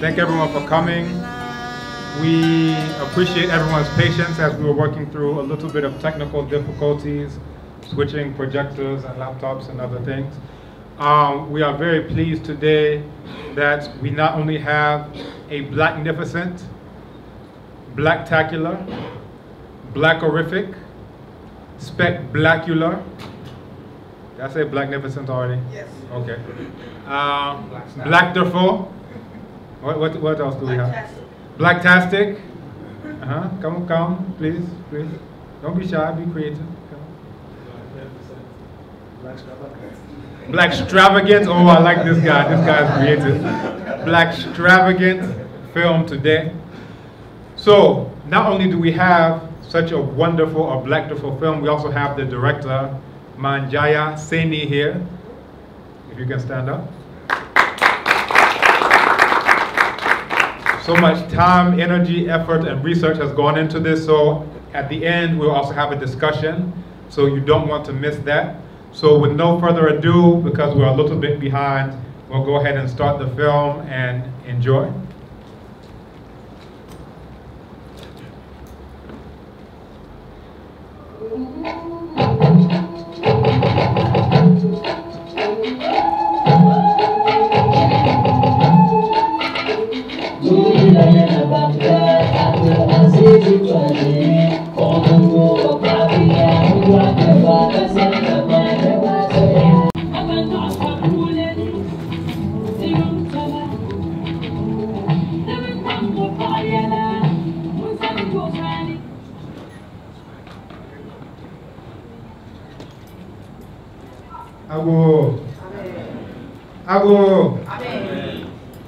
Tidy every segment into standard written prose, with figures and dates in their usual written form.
Thank everyone for coming. We appreciate everyone's patience as we were working through a little bit of technical difficulties, switching projectors and laptops and other things. We are very pleased today that we not only have a Blacknificent, Blacktacular, Blackorific, Spectacular. Did I say Blacknificent already? Yes. Okay. Blackderful. What else do we have? Blacktastic. Come, please. Don't be shy, be creative. Blackstravagant. Oh, I like this guy. This guy's creative. Blackstravagant film today. So, not only do we have such a wonderful or Blackderful film, we also have the director, Manjaya Saini here. If you can stand up. So much time, energy, effort, and research has gone into this. So at the end, we'll also have a discussion. So you don't want to miss that. So with no further ado, because we're a little bit behind, we'll go ahead and start the film and enjoy.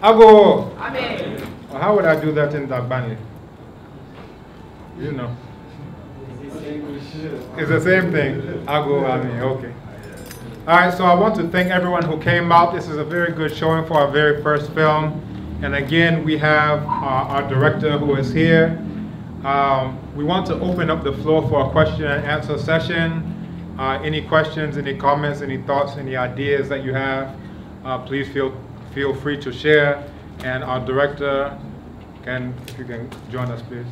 Ago. Amen. Well, how would I do that in Dagbani? You know. It's the same thing. Ago, Amen. Okay. All right, so I want to thank everyone who came out. This is a very good showing for our very first film. And again, we have our director who is here. We want to open up the floor for a question and answer session. Any questions, any comments, any thoughts, any ideas that you have, please feel free to share. And our director, if you can join us, please.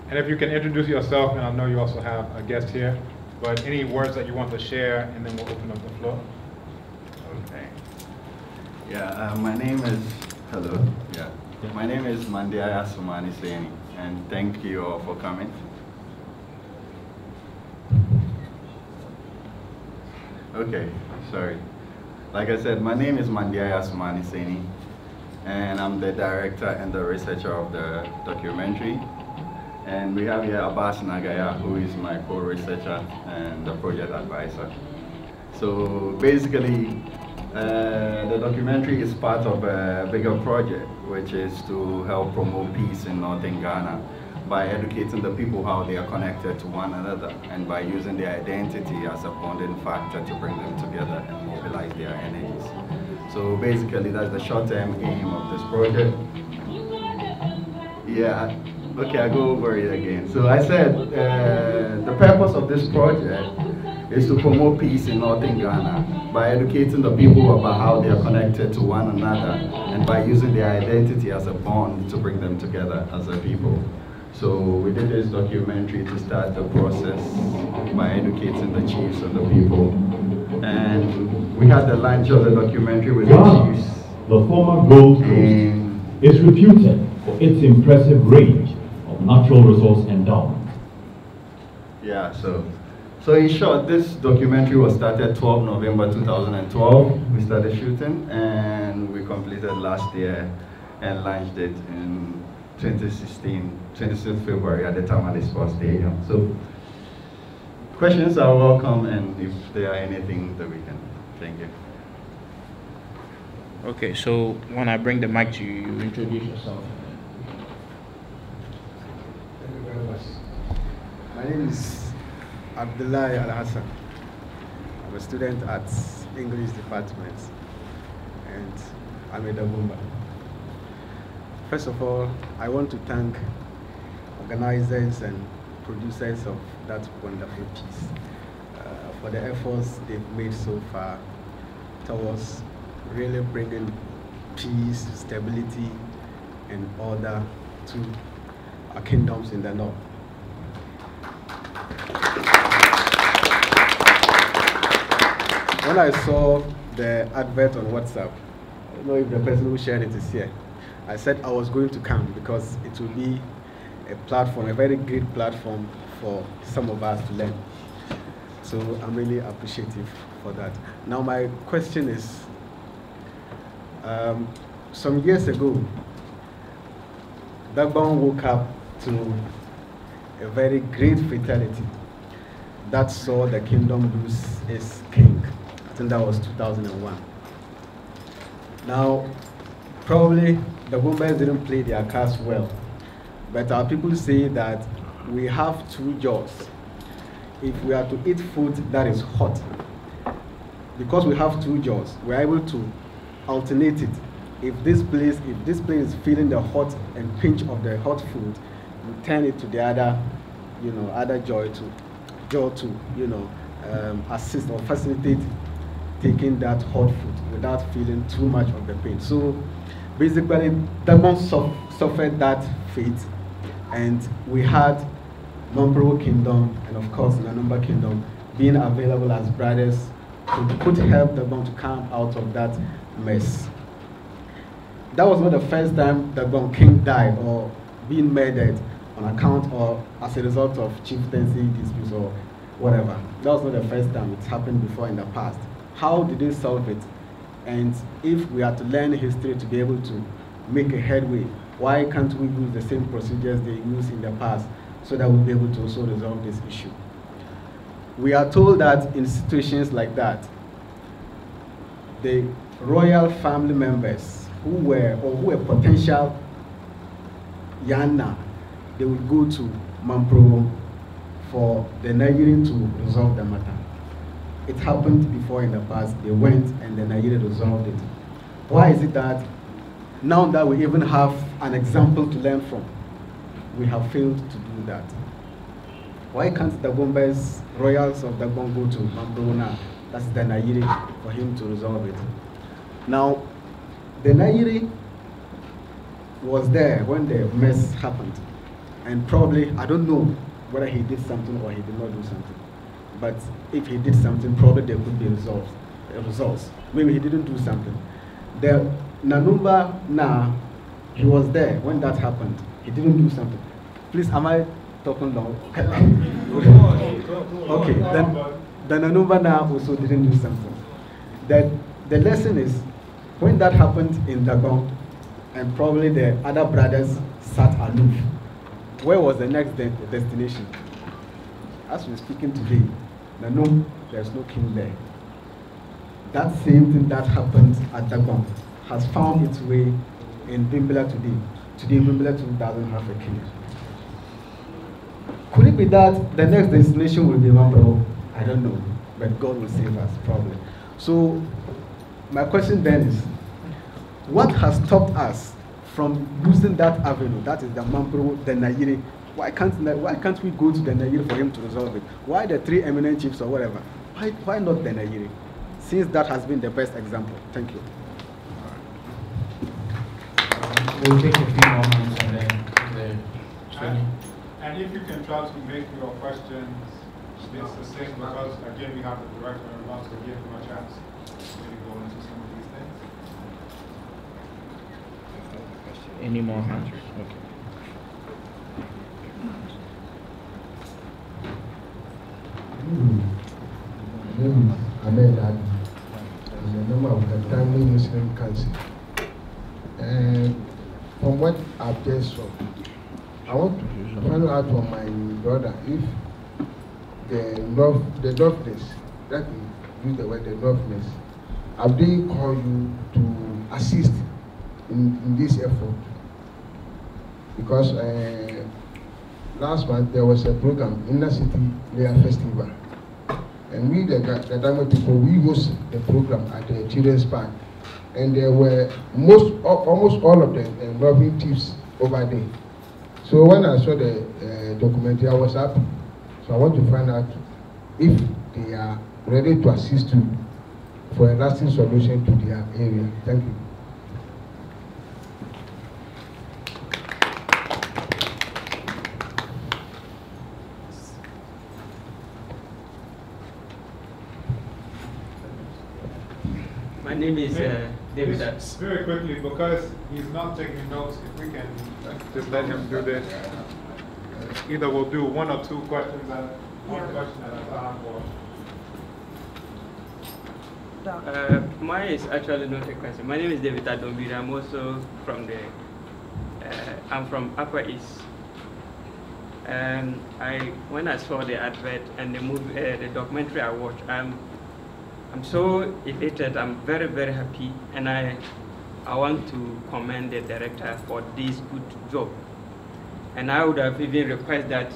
And if you can introduce yourself, and I know you also have a guest here, but any words that you want to share, and then we'll open up the floor. Okay. Yeah, my name is, hello. Yeah. My name is Mandiaya Sumani Saini, and thank you all for coming. Okay, sorry. Like I said, my name is Mandiaya Sumani Saini, and I'm the director and the researcher of the documentary. And we have here Abbas Nagaya, who is my co-researcher and the project advisor. So basically, the documentary is part of a bigger project, which is to help promote peace in northern Ghana by educating the people how they are connected to one another, and by using their identity as a bonding factor to bring them together and mobilize their energies. So basically, that's the short-term aim of this project. Yeah, okay, I'll go over it again. So I said the purpose of this project is to promote peace in northern Ghana by educating the people about how they are connected to one another, and by using their identity as a bond to bring them together as a people. So we did this documentary to start the process by educating the chiefs and the people. And we had the launch of the documentary with the chiefs. The former Gold Coast is reputed for its impressive range of natural resource endowment. Yeah, so in short, this documentary was started 12 November 2012. We started shooting and we completed last year and launched it in 2016, 26th February at the Tamale Sports Stadium. So questions are welcome, and if there are anything that we can, thank you. Okay, so when I bring the mic to you, you introduce yourself. Thank you very much. My name is Abdullahi Al-Hassan. I'm a student at English department, and I'm a Dabumba. First of all, I want to thank organizers and producers of that wonderful piece for the efforts they've made so far towards really bringing peace, stability, and order to our kingdoms in the north. When I saw the advert on WhatsApp, I don't know if the person who shared it is here. I said I was going to come because it will be a platform, a very great platform for some of us to learn. So I'm really appreciative for that. Now my question is, some years ago, Dagbon woke up to a very great fatality that saw the kingdom lose its king. I think that was 2001. Now, probably the Bombers didn't play their cards well, but our people say that we have two jaws. If we are to eat food that is hot, because we have two jaws, we are able to alternate it. If this place is feeling the hot and pinch of the hot food, we turn it to the other, other jaw to, assist or facilitate taking that hot food without feeling too much of the pain. So basically, Dagbon suffered that fate, and we had Mamprou Kingdom and of course Nanumba Kingdom being available as brothers who could help Dagbon to come out of that mess. That was not the first time Dagbon King died or being murdered on account or as a result of chieftaincy disputes or whatever. That was not the first time. It's happened before in the past. How did they solve it? And if we are to learn history to be able to make a headway, why can't we use the same procedures they used in the past so that we'll be able to also resolve this issue? We are told that in situations like that, the royal family members who were potential Yana, they would go to Mamprou for the Nigerian to resolve the matter. It happened before in the past. They went and the Nigerian resolved it. Why is it that now that we even have an example to learn from, we have failed to do that? Why can't the Bombers, royals of Dagbon, go to Mamprou now? That's the Nigerian for him to resolve it. Now, the Nigerian was there when the mess happened. And probably, I don't know whether he did something or he did not do something. But if he did something, probably there could be results. Maybe he didn't do something. The Nanumba, he was there when that happened. He didn't do something. Please, am I talking long? Okay, then the Nanumba also didn't do something. The lesson is, when that happened in Dagbon, and probably the other brothers sat aloof, where was the next destination? As we're speaking today, there's no king there. That same thing that happened at Dagbon has found its way in Bimbilla today. Today, Bimbilla doesn't have a king. Could it be that the next destination will be Mamprou? I don't know, but God will save us, probably. So, my question then is, what has stopped us from using that avenue? That is the Mamprou, the Nayiri. Why can't we go to the Nayiri for him to resolve it? Why the three eminent chiefs or whatever? Why not the Nayiri? Since that has been the best example. Thank you. We'll take a few moments and then and if you can try to make your questions succinct, because again we have the director and wants to give him a chance to really go into some of these things. Any more hands? Okay. My name is Ahmed Ali. I'm a member of the Tamil Muslim Council. And from what I've just saw, I want to find out from my brother if the Northness, that is, use the word the Northness, have they called you to assist in this effort? Because last month there was a program, Inner City Layer Festival. And we, the Gadama people, we host the program at the Children's Park. And there were almost all of the loving chiefs over there. So when I saw the documentary, I was happy. So I want to find out if they are ready to assist you for a lasting solution to their area. Thank you. My name is David. Just very quickly, because he's not taking notes, if we can just let him do this. Either we'll do one or two questions one question at a time, or Mine is actually not a question. My name is David Adombiri. I'm also from I'm from Upper East. And when I saw the advert and the documentary I watched, I'm so elated. I'm very, very happy, and I want to commend the director for this good job. And I would have even requested that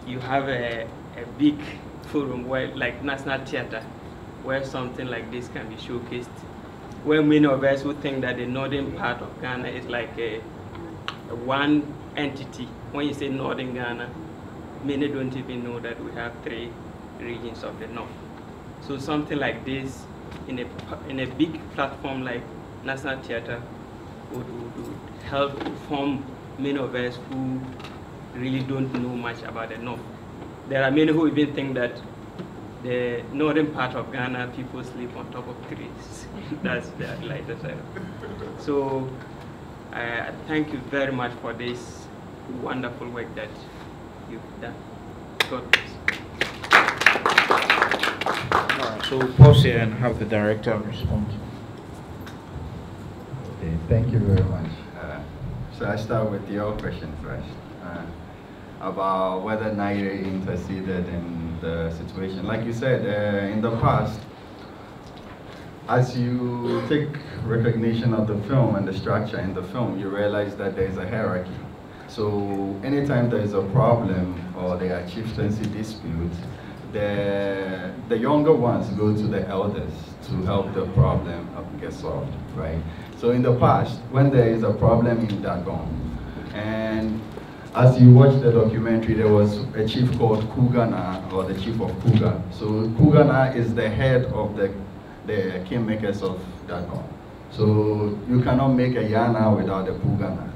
you have a big forum like National Theatre, where something like this can be showcased. Where many of us would think that the northern part of Ghana is like a one entity. When you say northern Ghana, many don't even know that we have 3 regions of the north. So something like this in a big platform like National Theatre would help inform many of us who really don't know much about the north. There are many who even think that the northern part of Ghana, people sleep on top of trees. That's the lighter side. So I thank you very much for this wonderful work that you've done. God bless. So pause here and have the director respond. Okay, thank you very much. So I start with your question first, about whether Naire interceded in the situation. Like you said, in the past, as you take recognition of the film and the structure in the film, you realize that there is a hierarchy. So anytime there is a problem or there are chieftaincy disputes, the younger ones go to the elders to help the problem get solved, right? So in the past, when there is a problem in Dagon, and as you watch the documentary, there was a chief called Kugana, or the chief of Kuga. So Kugana is the head of the kingmakers of Dagon. So you cannot make a Yana without the Kugana.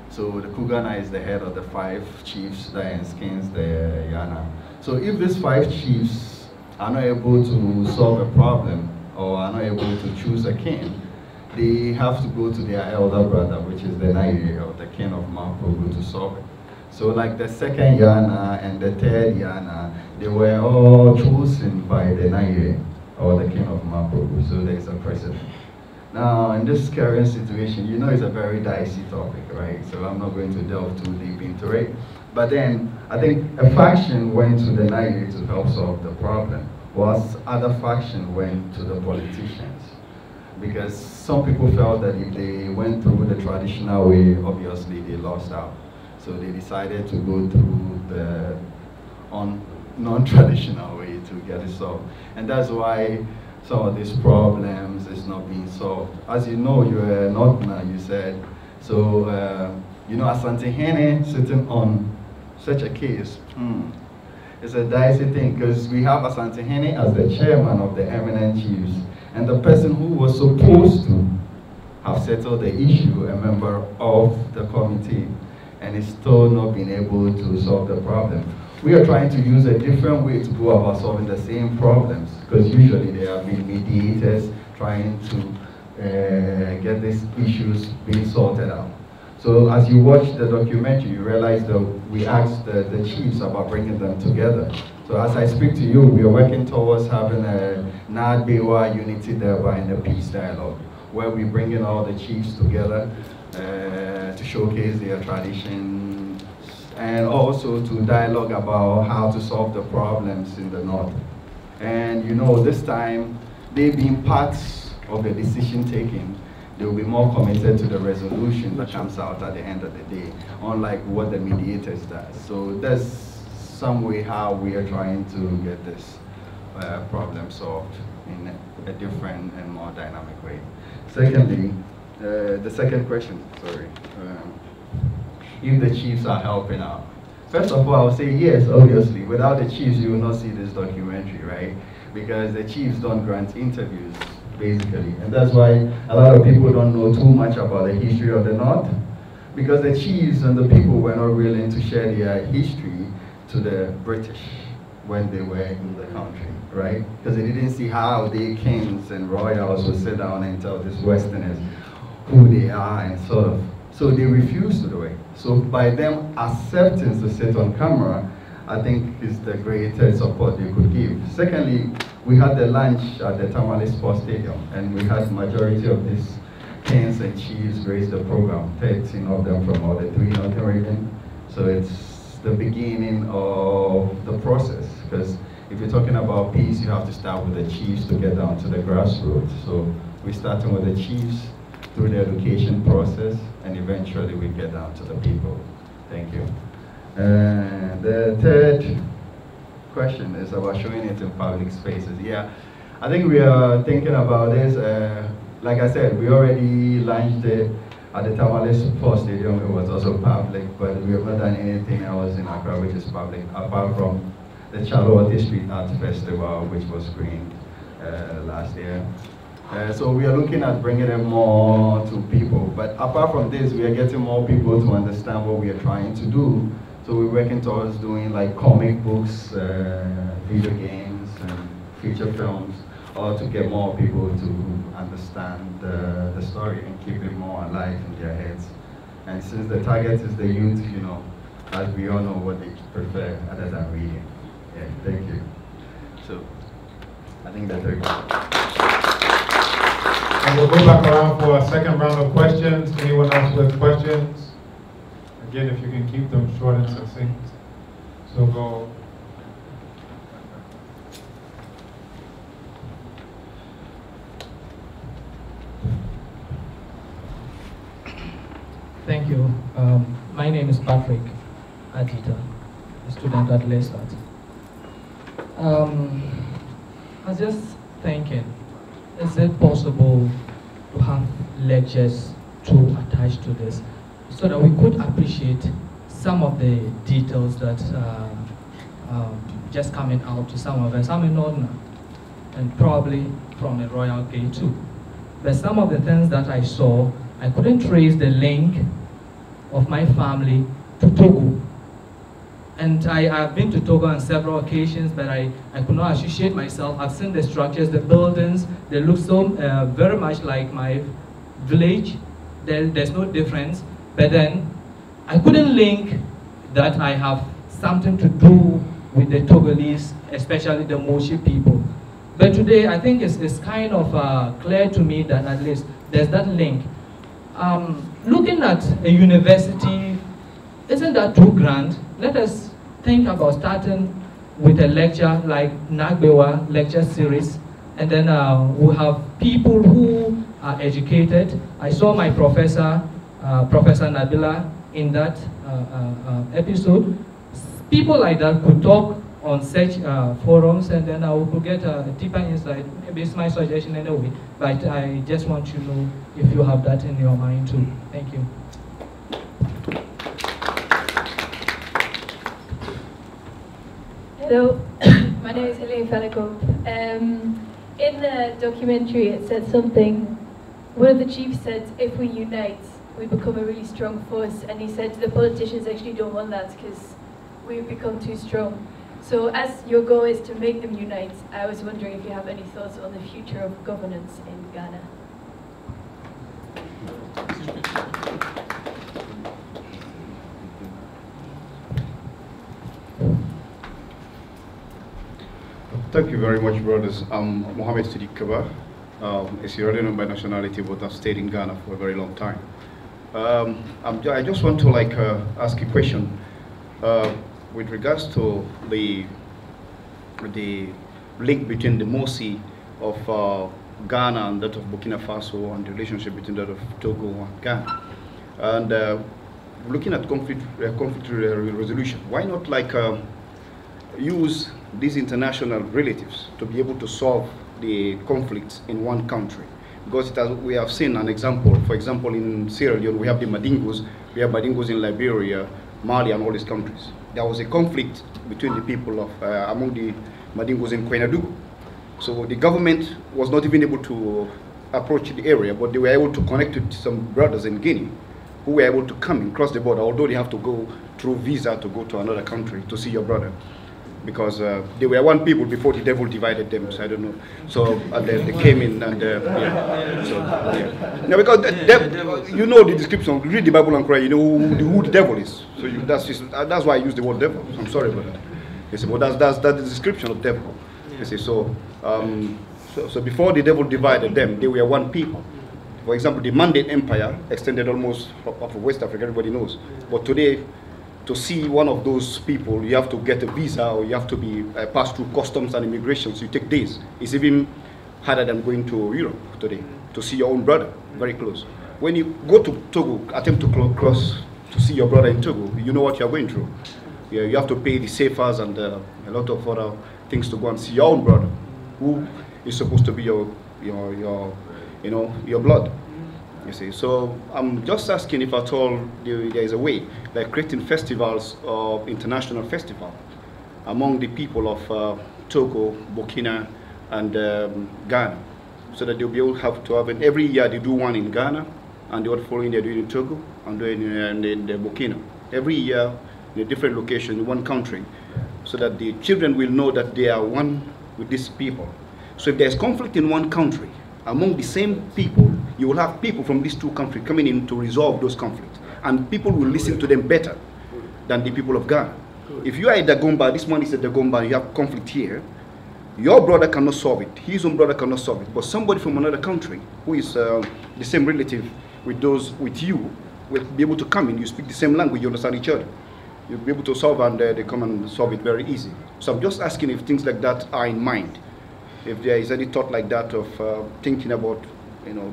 So the Kugana is the head of the 5 chiefs that enskins the Yana. So if these 5 chiefs are not able to solve a problem or are not able to choose a king, they have to go to their elder brother, which is the Naire, or the king of Maprogo, to solve it. So like the 2nd Yana and the 3rd Yana, they were all chosen by the Naire, or the king of Maprogo. So there is a precedent. Now, in this current situation, you know it's a very dicey topic, right? So I'm not going to delve too deep into it. But then, I think a faction went to the Naire to help solve the problem, whilst other faction went to the politicians. Because some people felt that if they went through the traditional way, obviously they lost out. So they decided to go through the non-traditional way to get it solved. And that's why some of these problems is not being solved. As you know, you're a Northerner, you said. So, you know, Asante Hene sitting on such a case, it's a dicey thing, because we have Asante Hene as the chairman of the eminent chiefs, and the person who was supposed to have settled the issue, a member of the committee, and is still not being able to solve the problem. We are trying to use a different way to go about solving the same problems, because usually there have been mediators trying to get these issues being sorted out. So as you watch the documentary, you realize that we asked the chiefs about bringing them together. So as I speak to you, we are working towards having a Nad-Bewa unity thereby in a peace dialogue, where we bring in all the chiefs together to showcase their tradition, and also to dialogue about how to solve the problems in the north. And you know, this time, they being parts of the decision taking, they will be more committed to the resolution that comes out at the end of the day, unlike what the mediators does. So that's some way how we are trying to get this problem solved in a different and more dynamic way. Secondly, the second question, sorry. If the chiefs are helping out. First of all, I would say yes, obviously. Without the chiefs, you will not see this documentary, right? because the chiefs don't grant interviews, basically. And that's why a lot of people don't know too much about the history of the North, because the chiefs and the people were not willing to share their history to the British when they were in the country, right? Because they didn't see how the kings and royals would sit down and tell these Westerners who they are and sort of, so they refused to do it. So by them accepting to sit on camera, I think is the greatest support they could give. Secondly, we had the lunch at the Tamale Sports Stadium, and we had majority of these kings and chiefs grace the program, 13 of them from all the 3 Northern region. So it's the beginning of the process, because if you're talking about peace, you have to start with the chiefs to get down to the grassroots. So we're starting with the chiefs through the education process, and eventually we get down to the people. Thank you. And the third question is about showing it in public spaces. Yeah, I think we are thinking about this. Like I said, we already launched it at the Tamale Sports Stadium. It was also public, but we have not done anything else in Accra which is public, apart from the Charlotte Street Art Festival, which was screened last year. So we are looking at bringing it more to people. But apart from this, we are getting more people to understand what we are trying to do. So we're working towards doing like comic books, video games, and feature films, or to get more people to understand the story and keep it more alive in their heads. And since the target is the youth, you know, as we all know what they prefer other than reading. Yeah, thank you. So I think that's very good. And we'll go back around for a second round of questions. Anyone else with questions? Again, if you can keep them short and succinct. So go. Thank you. My name is Patrick Adita, a student at Lestat. I was just thinking, is it possible to have lectures to attach to this so that we could appreciate some of the details that just coming out to some of us? I'm in Ordner, and probably from a Royal Gate too. But some of the things that I saw, I couldn't trace the link of my family to Togo. And I've been to Togo on several occasions, but I could not associate myself. I've seen the structures, the buildings, they look so very much like my village. There's no difference. But then I couldn't link that I have something to do with the Togolese, especially the Moshi people. But today, I think it's kind of clear to me that at least there's that link. Looking at a university, isn't that too grand? Let us think about starting with a lecture like Nagbewa lecture series, and then we'll have people who are educated. I saw my professor, Professor Nabila, in that episode. People like that could talk on such forums, and then we could get a deeper insight. Maybe it's my suggestion anyway, but I just want to know if you have that in your mind too. Thank you. Hello, my name is Helene Fellekop. In the documentary it said something, one of the chiefs said, if we unite, we become a really strong force, and he said the politicians actually don't want that because we've become too strong. So as your goal is to make them unite, I was wondering if you have any thoughts on the future of governance in Ghana. Thank you very much, brothers. I'm Mohamed Siddiq Kaba. As you already know by nationality, but I've stayed in Ghana for a very long time. I just want to ask a question with regards to the link between the Mosi of Ghana and that of Burkina Faso, and the relationship between that of Togo and Ghana. And looking at conflict resolution, why not use these international relatives to be able to solve the conflicts in one country? Because we have seen an example. For example, in Sierra Leone, we have the Madingos. We have Madingos in Liberia, Mali, and all these countries. There was a conflict between the people of, among the Madingos in Kwenadugu. So the government was not even able to approach the area, but they were able to connect with some brothers in Guinea who were able to come and cross the border, although they have to go through visa to go to another country to see your brother. Because they were one people before the devil divided them, so I don't know. So they came in and yeah. So yeah. Now because you know the description, read the Bible and cry, you know who the devil is. So that's why I use the word devil. I'm sorry about that. You see, but that's the description of devil. You see, so before the devil divided them, they were one people. For example, the Mandate Empire extended almost of West Africa, everybody knows. But today, to see one of those people, you have to get a visa or you have to be passed through customs and immigration, so you take days. It's even harder than going to Europe today to see your own brother, very close. When you go to Togo, attempt to cross to see your brother in Togo, you know what you're going through. You have to pay the safars and a lot of other things to go and see your own brother, who is supposed to be your blood. You see, so I'm just asking if at all there is a way, like creating festivals or international festival among the people of Togo, Burkina, and Ghana, so that they'll be able to have it. Every year they do one in Ghana, and the following they're doing in Togo, and doing in the Burkina. Every year in a different location in one country, so that the children will know that they are one with these people. So if there's conflict in one country, among the same people, you will have people from these two countries coming in to resolve those conflicts. And people will listen to them better than the people of Ghana. If you are at Dagomba, this one is at Dagomba, you have conflict here, your brother cannot solve it, his own brother cannot solve it. But somebody from another country who is the same relative with you will be able to come in, you speak the same language, you understand each other. You'll be able to solve, and they come and solve it very easy. So I'm just asking if things like that are in mind. If there is any thought like that of thinking about,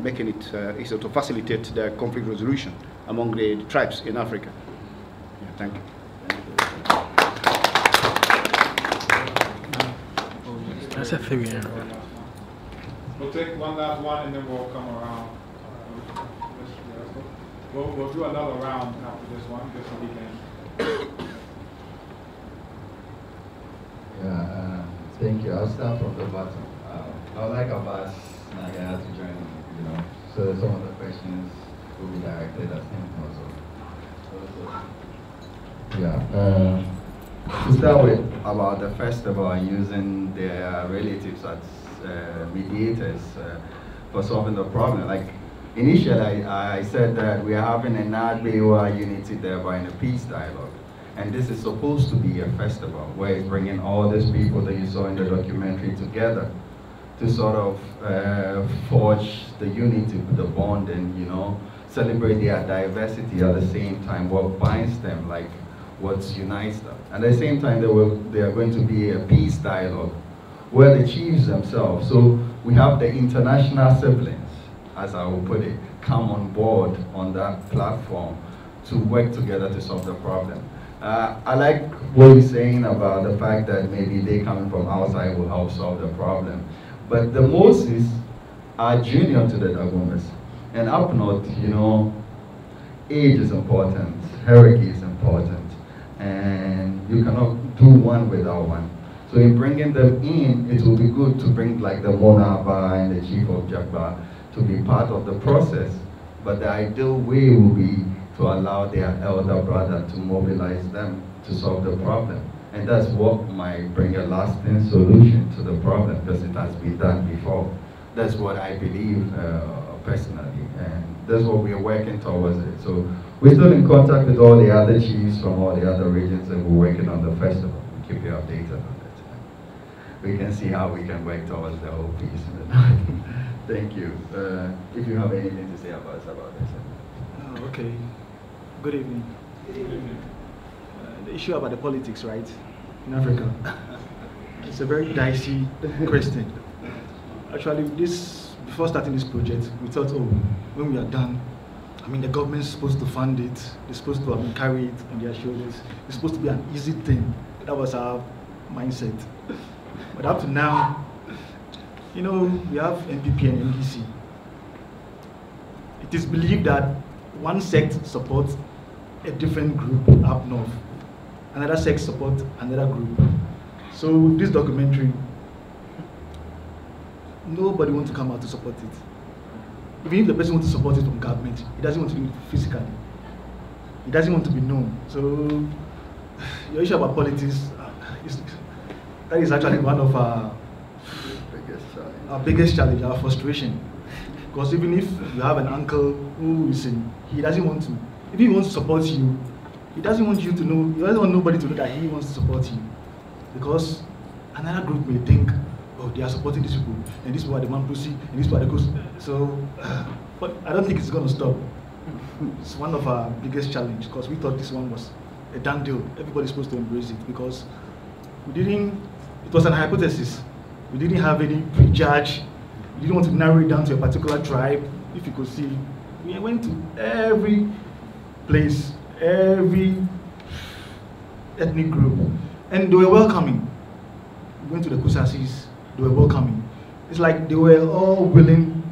making it easier to facilitate the conflict resolution among the tribes in Africa. Yeah, thank you. That's a figure. We'll take one last one and then we'll come around. We'll do another round after this one, just so we can. Yeah, thank you. I'll start from the bottom. I'd like Abbas Nadia to join, so some of the questions will be directed at him also. Yeah. To start with, about the festival and using their relatives as mediators for solving the problem. Like, initially, I said that we are having an Adbewa unity thereby in a peace dialogue. And this is supposed to be a festival where it's bringing all these people that you saw in the documentary together to sort of forge the unity, the bond, and celebrate their diversity at the same time, what binds them, like what unites them. At the same time, they are going to be a peace dialogue where the chiefs themselves, so we have the international siblings, as I will put it, come on board on that platform to work together to solve the problem. I like what you're saying about the fact that maybe they coming from outside will help solve the problem. But the Moses are junior to the Dagombas. And up north, age is important, hierarchy is important, and you cannot do one without one. So in bringing them in, it will be good to bring like the Monaba and the Chief of Jagba to be part of the process. But the ideal way will be to allow their elder brother to mobilize them to solve the problem. And that's what might bring a lasting solution to the problem, because it has been done before. That's what I believe personally, and that's what we're working towards it. So we're still in contact with all the other chiefs from all the other regions, and we're working on the festival. We'll keep you updated on that. We can see how we can work towards the whole piece. Thank you. If you have anything to say about this. Okay. Good evening. Good evening. The issue about the politics, right, in Africa, it's a very dicey question. Actually, before starting this project, we thought, when we are done, the government's supposed to fund it, they're supposed to carry it on their shoulders. It's supposed to be an easy thing. That was our mindset. But up to now, we have NPP and NDC. It is believed that one sect supports a different group up north. Another sect supports another group. So this documentary nobody wants to come out to support it. Even if the person wants to support it from government, he doesn't want to do it physically. He doesn't want to be known. So your issue about politics, that is actually one of our biggest challenge, our frustration. Because even if you have an uncle who is in, he doesn't want to, if he wants to support you, he doesn't want you to know, he doesn't want nobody to know that he wants to support you. Because another group may think, oh, they are supporting these people, and these people are the Mampusi, and these people are the Kus. So, but I don't think it's going to stop. It's one of our biggest challenges, because we thought this one was a done deal. Everybody's supposed to embrace it, because it was an hypothesis. We didn't have any prejudge. We didn't want to narrow it down to a particular tribe. If you could see, we went to every place, every ethnic group, and they were welcoming. We went to the Kusasis, they were welcoming. It's like they were all willing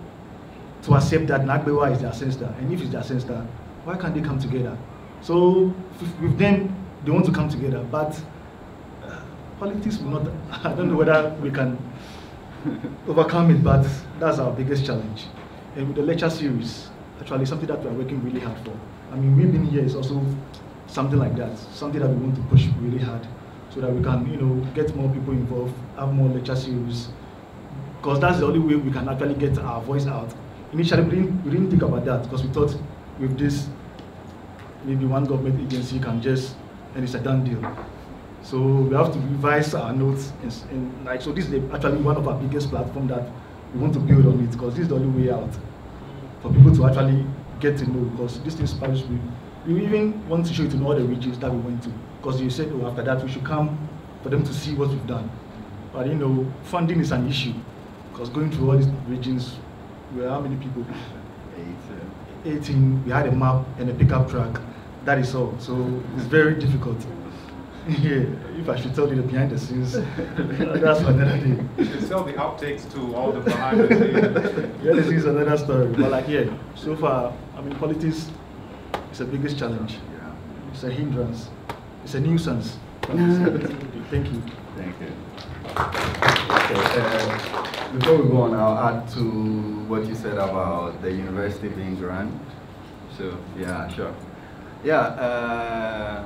to accept that Nagbewa is their ancestor, and if it's their ancestor, why can't they come together? So with them, they want to come together, but politics will not, I don't know whether we can overcome it, but that's our biggest challenge. And with the lecture series, actually something that we are working really hard for. I mean, we've been here is also something like that, something that we want to push really hard so that we can, you know, get more people involved, have more lecture series, because that's the only way we can actually get our voice out. Initially, we didn't think about that because we thought with this, maybe one government agency can just, and it's a done deal. So we have to revise our notes, and like, so this is actually one of our biggest platforms that we want to build on it, because this is the only way out for people to actually get to know, because this thing Spanish, we even want to show it in all the regions that we went to, because you said, oh, after that we should come for them to see what we've done. But you know, funding is an issue, because going through all these regions, we have how many people? 18. We had a map and a pickup truck. That is all. So it's very difficult. Yeah, if I should tell you the behind the scenes, that's another day. You should sell the outtakes to all the behind the scenes. Yeah, this is another story. But like, yeah, so far, I mean, politics is the biggest challenge. Yeah. It's a hindrance. It's a nuisance. Thank you. Thank you. Okay, before we go on, I'll add to what you said about the university being grand. So, yeah, sure. Yeah,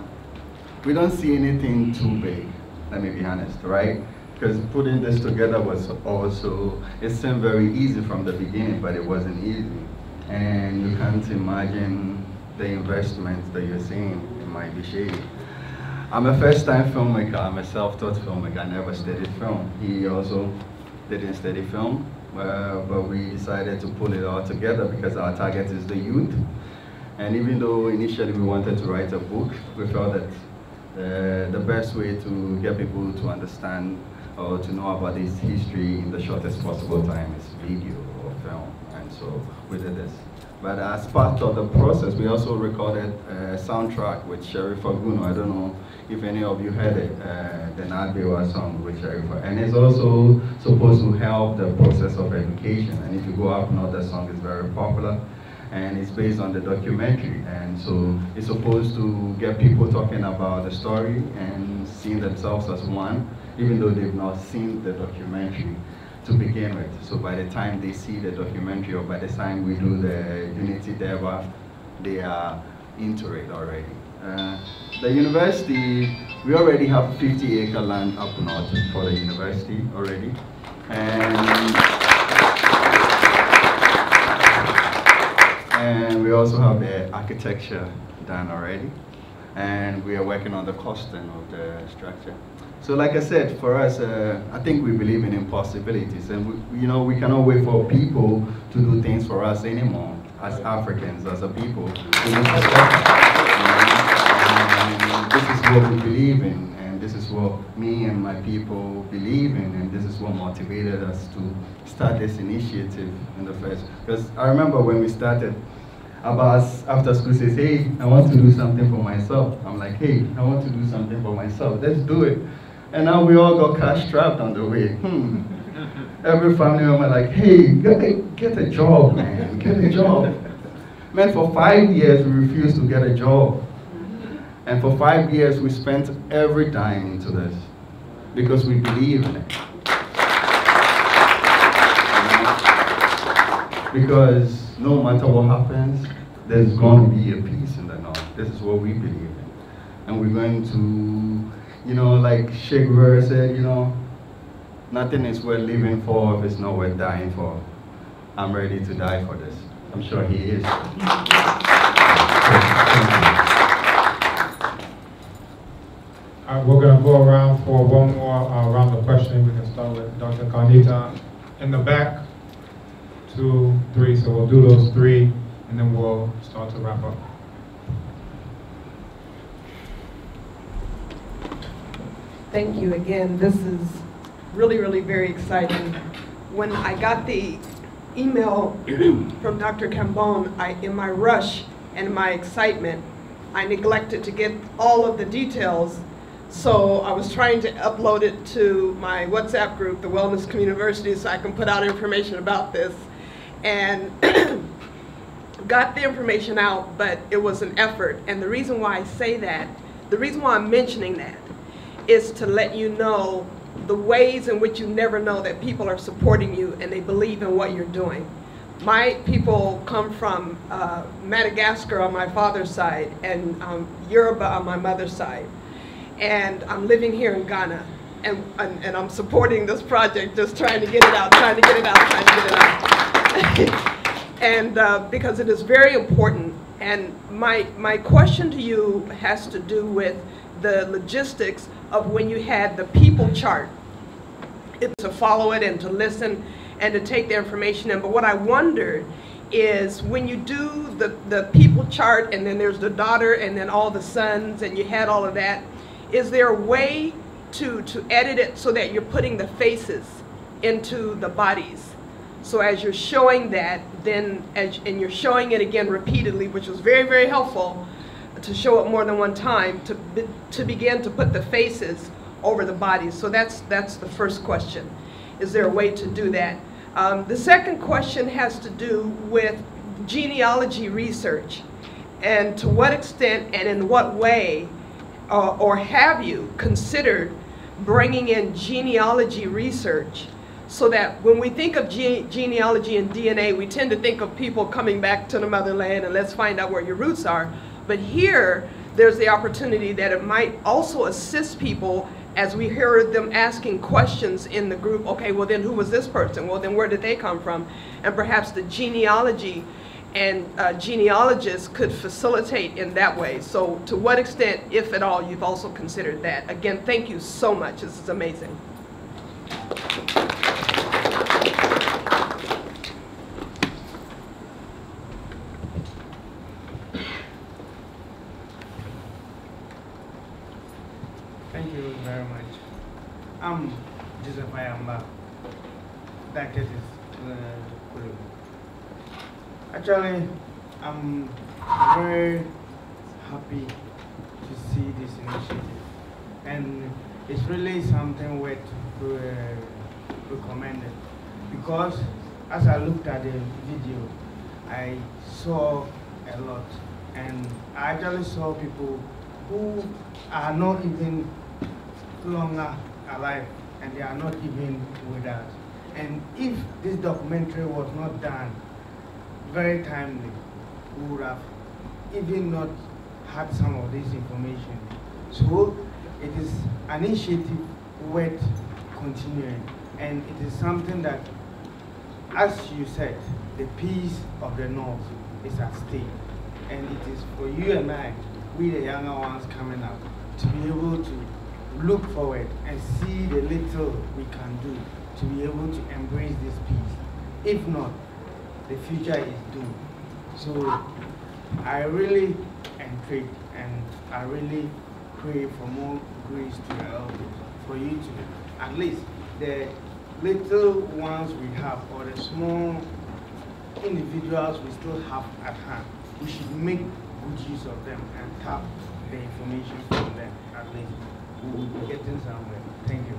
we don't see anything too big, let me be honest, right? Because putting this together was also, it seemed very easy from the beginning, but it wasn't easy. And you can't imagine the investments that you're seeing in my shady. I'm a first-time filmmaker. I'm a self-taught filmmaker. I never studied film. He also didn't study film, but we decided to pull it all together because our target is the youth. And even though initially we wanted to write a book, we felt that the best way to get people to understand or to know about this history in the shortest possible time is video or film. And so we did this. But as part of the process, we also recorded a soundtrack with Sheriff Aguno. I don't know if any of you heard it, the Nagbewa song with Sheriff. And it's also supposed to help the process of education. And if you go up north, the song is very popular. And it's based on the documentary. And so it's supposed to get people talking about the story and seeing themselves as one, even though they've not seen the documentary to begin with. So by the time they see the documentary, or by the time we do the Unity Deva, they are into it already. The university, we already have 50-acre land up north for the university already. And we also have the architecture done already. And we are working on the costing of the structure. So like I said, for us, I think we believe in impossibilities. And we cannot wait for people to do things for us anymore. As Africans, as a people, we need to step up. This is what we believe in. And this is what me and my people believe in. And this is what motivated us to start this initiative in the first. Because I remember when we started, Abbas after school says, hey, I want to do something for myself. I'm like, hey, I want to do something for myself. Let's do it. And now we all got cash strapped on the way. Every family member like, hey, get a job, man, get a job. Man, for 5 years we refused to get a job. And for 5 years we spent every dime into this because we believe in it. Because no matter what happens, there's going to be a peace in the North. This is what we believe in. And we're going to, like Sheikh Guevara said, nothing is worth living for if it's not worth dying for. I'm ready to die for this. I'm sure he is. We're going to go around for one more round of questioning. We can start with Dr. Carnita in the back, 2, 3. So we'll do those 3, and then we'll start to wrap up. Thank you again. This is really, really very exciting. When I got the email from Dr. Cambone, in my rush and my excitement, I neglected to get all of the details. So I was trying to upload it to my WhatsApp group, the Wellness Community, so I can put out information about this. And got the information out, but it was an effort. And the reason why I say that, the reason why I'm mentioning that, is to let you know the ways in which you never know that people are supporting you and they believe in what you're doing. My people come from Madagascar on my father's side and Yoruba on my mother's side. And I'm living here in Ghana. And I'm supporting this project, just trying to get it out, trying to get it out. And because it is very important. And my question to you has to do with the logistics of when you had the people chart. It's to follow it and to listen and to take the information in. But what I wondered is when you do the people chart and then there's the daughter and then all the sons and you had all of that, is there a way to edit it so that you're putting the faces into the bodies? So as you're showing that, then and you're showing it again repeatedly, which was very, very helpful to show it more than one time, to begin to put the faces over the bodies. So that's the first question. Is there a way to do that? The second question has to do with genealogy research, and to what extent and in what way or have you considered bringing in genealogy research, so that when we think of genealogy and DNA, we tend to think of people coming back to the motherland and let's find out where your roots are. But here, there's the opportunity that it might also assist people as we hear them asking questions in the group. Okay, well then who was this person? Well then where did they come from? And perhaps the genealogy and genealogists could facilitate in that way. So to what extent, if at all, you've also considered that? Again, thank you so much. This is amazing. Thank you very much. I'm Joseph Ayamba. That is actually, I'm very happy to see this initiative, and it's really something worth recommended, because as I looked at the video, I saw a lot, and I actually saw people who are not even longer alive, and they are not even with us. And if this documentary was not done very timely, we would have even not had some of this information. So it is an initiative worth continuing, and it is something that, as you said, the peace of the North is at stake, and it is for you and I, we the younger ones coming up, to be able to look forward and see the little we can do to be able to embrace this peace. If not, the future is doomed. So I really entreat and I really pray for more grace to the elders, for you to, at least the little ones we have, or the small individuals we still have at hand, we should make good use of them and tap the information from them. At least we will be getting somewhere. Thank you.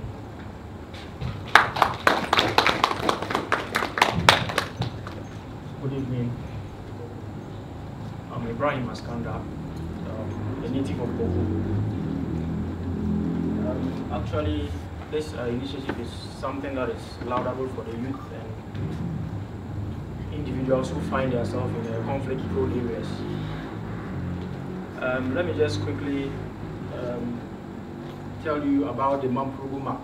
Good evening. I'm Ibrahim Askanda, a native of Bogo. Actually, this initiative is something that is laudable for the youth, and individuals who find themselves in conflict-prone areas. Let me just quickly tell you about the Mamprogo map.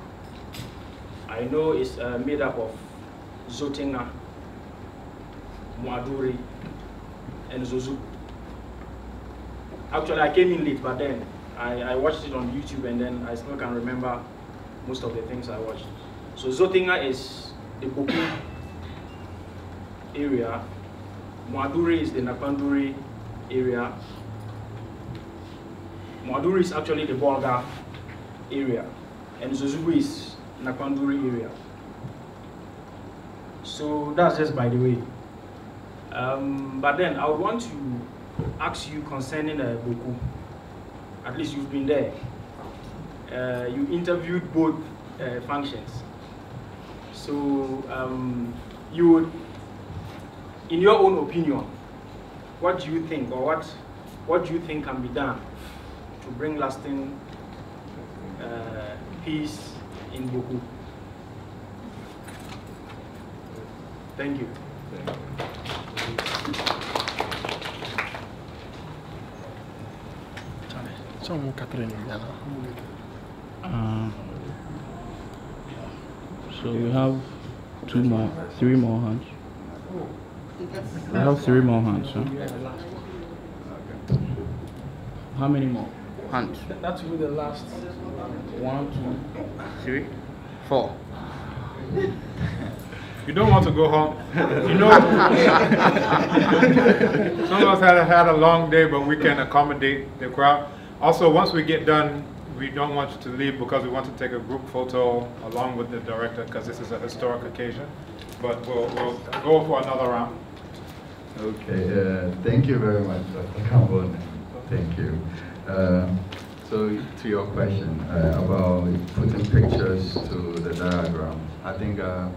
I know it's made up of Zotenga, Muaduri, and Zozu. Actually, I came in late, but then I watched it on YouTube, and then I still can remember most of the things I watched. So Zotenga is the Boku area, Muaduri is the Nakpanduri area, Muaduri is actually the Bolga area, and Zozubu is Nakpanduri area. So that's just by the way. But then I would want to ask you concerning Boku. At least you've been there. You interviewed both functions. So you would, in your own opinion, what do you think, or what do you think can be done to bring lasting peace in Boku? Thank you. So we have three more hands. We have 3 more hands, huh? How many more hands? That will be the last. 1, 2, 3, 4. You don't want to go home. You know, some of us had a long day, but we can accommodate the crowd. Also, once we get done, we don't want you to leave because we want to take a group photo along with the director because this is a historic occasion. But we'll go for another round. Okay, thank you very much, Dr. Kambon. Thank you. So to your question about putting pictures to the diagram, I think a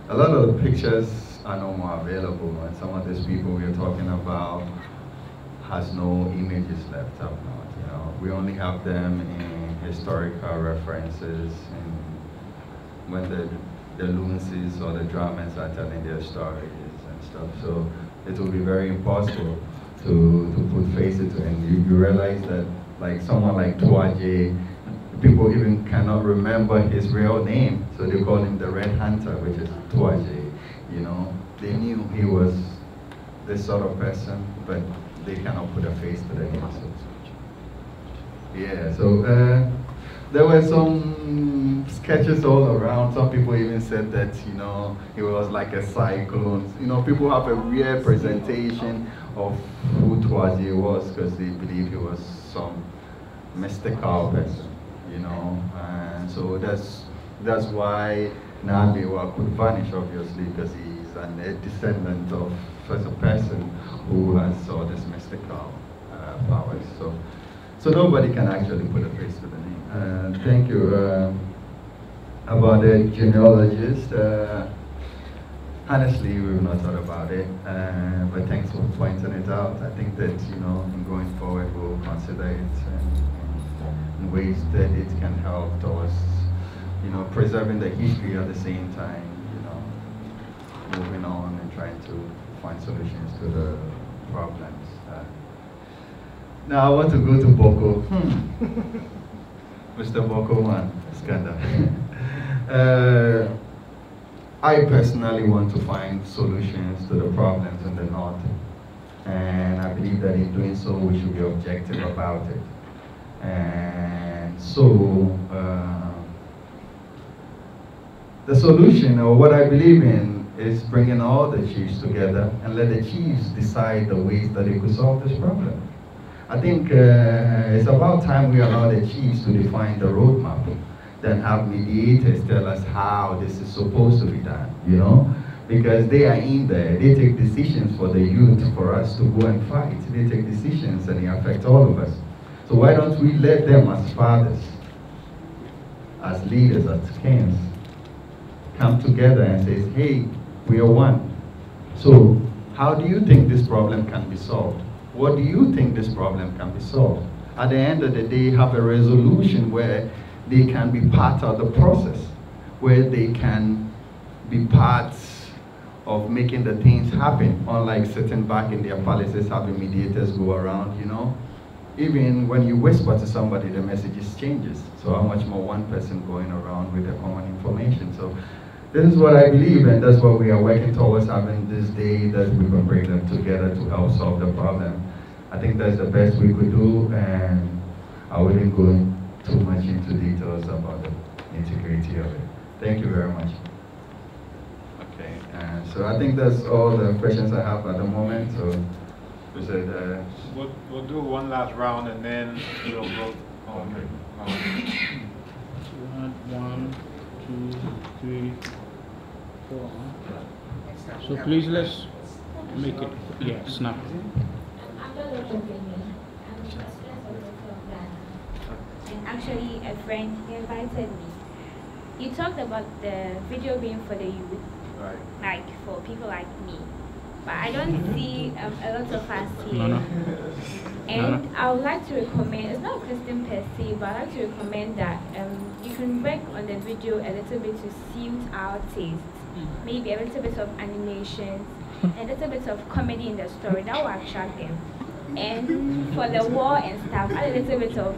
lot of the pictures are no more available, and some of these people we are talking about has no images left up now. You know, we only have them in historical references and when the Lunces or the Dramas are telling their stories and stuff. So it will be very impossible to put faces to, and you realize that like someone like Tuaje, people even cannot remember his real name, so they call him the Red Hunter, which is Tuaje. You know, they knew he was this sort of person, but they cannot put a face to the name. So, yeah, so there were some sketches all around. Some people even said that, you know, he was like a cyclone. You know, people have a weird presentation of who Tuaje was because they believe he was some mystical person, you know. And so that's why Nabiwa could vanish, obviously, because he's a descendant of such a person who has all this mystical powers. So nobody can actually put a face to the name. Thank you. About the genealogist, honestly, we've not thought about it, but thanks for pointing it out. I think that, you know, in going forward, we'll consider it in ways that it can help towards, you know, preserving the history at the same time, you know, moving on and trying to find solutions to the problems. Now I want to go to Boko. Mr. Boko man, Skanda. I personally want to find solutions to the problems in the north, and I believe that in doing so we should be objective about it. And so the solution, or what I believe in, is bringing all the chiefs together and let the chiefs decide the ways that they could solve this problem. I think it's about time we allow the chiefs to define the roadmap, then have mediators tell us how this is supposed to be done, you know? Because they are in there, they take decisions for the youth, for us to go and fight. They take decisions and they affect all of us. So why don't we let them as fathers, as leaders, as kings, come together and say, hey, we are one. So how do you think this problem can be solved? What do you think this problem can be solved? At the end of the day, have a resolution where they can be part of the process, where they can be part of making the things happen, unlike sitting back in their palaces having mediators go around, you know. Even when you whisper to somebody, the message changes. So how much more one person going around with the common information? So this is what I believe, and that's what we are working towards, having this day that we can bring them together to help solve the problem. I think that's the best we could do, and I wouldn't go too much into details about the integrity of it. Thank you very much. Okay, so I think that's all the questions I have at the moment. So we said we'll do one last round, and then we'll vote on it. One, two, three, four. So please let's make it, yeah, snap. And actually a friend invited me. You talked about the video being for the youth, right? Like for people like me. But I don't see a lot of us here. No. And I would like to recommend, it's not a Christian per se, but I'd like to recommend that you can work on the video a little bit to suit our taste. Maybe a little bit of animation, a little bit of comedy in the story, that will attract them. And for the war and stuff, add a little bit of,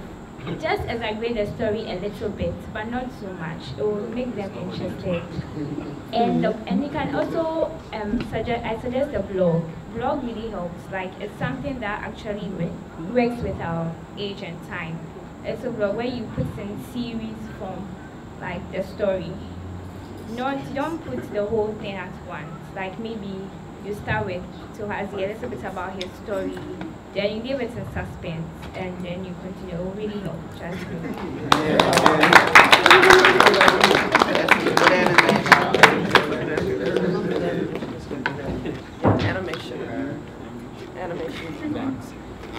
just exaggerate the story a little bit, but not so much. It will make them interested. And you can also I suggest the blog. Blog really helps. Like, it's something that actually works with our age and time. It's a blog where you put in series form, like the story. Don't put the whole thing at once. Like, maybe you start with Tohazi, a little bit about his story, then you give it in suspense, and then you continue. It will really help, trust Animation.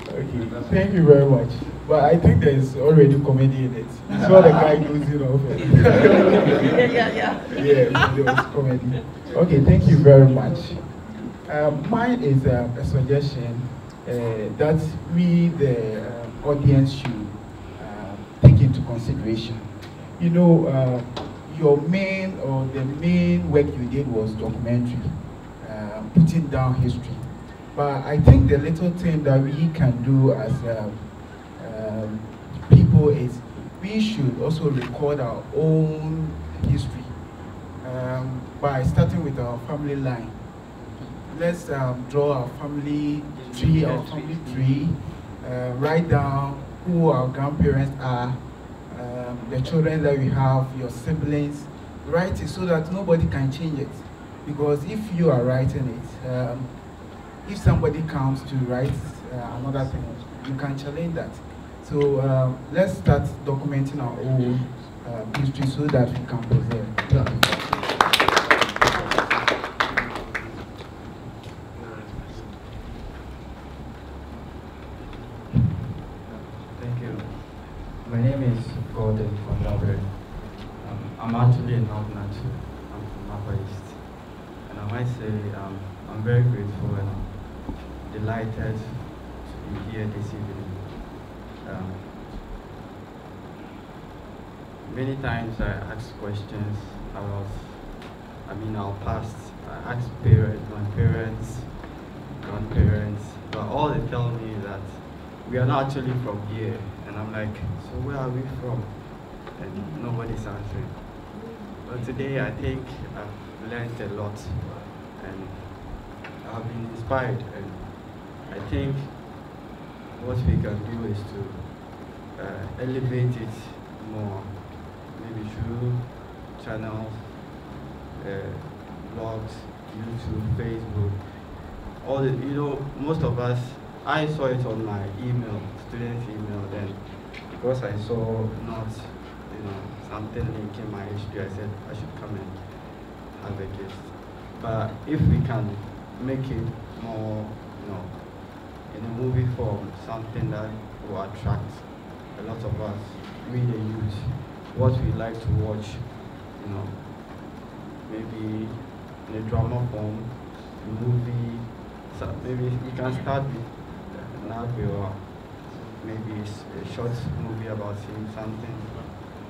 Okay, thank you very much. But I think there's already comedy in it. You saw the guy losing off it. Yeah. Yeah, there was comedy. Okay, thank you very much. Mine is a suggestion that we, the audience, should take into consideration. You know, your main the main work you did was documentary, putting down history. But I think the little thing that we can do as people is we should also record our own history by starting with our family line. Let's draw our family tree, write down who our grandparents are, the children that we have, your siblings. Write it so that nobody can change it. Because if you are writing it, if somebody comes to write another thing, you can challenge that. So let's start documenting our own history so that we can preserve. Thank you. My name is Gordon Kondabre. I'm actually in North Natu. I'm from Upper East. And I might say I'm very grateful and I'm delighted to be here this evening. Many times I ask questions about, our past. I ask my parents, grandparents, but all they tell me is that we are not actually from here. And I'm like, so where are we from? And nobody's answering. But today I think I've learned a lot and I've been inspired. And I think what we can do is to elevate it more, maybe through channels, blogs, YouTube, Facebook. All the, most of us, I saw it on my email, student email, then because I saw not, something linking my history, I said I should come and have a gift. But if we can make it more, in a movie form, something that will attract a lot of us, we the youth, what we like to watch, maybe in a drama form, a movie, so maybe we can start with Nabi or maybe a short movie about him, something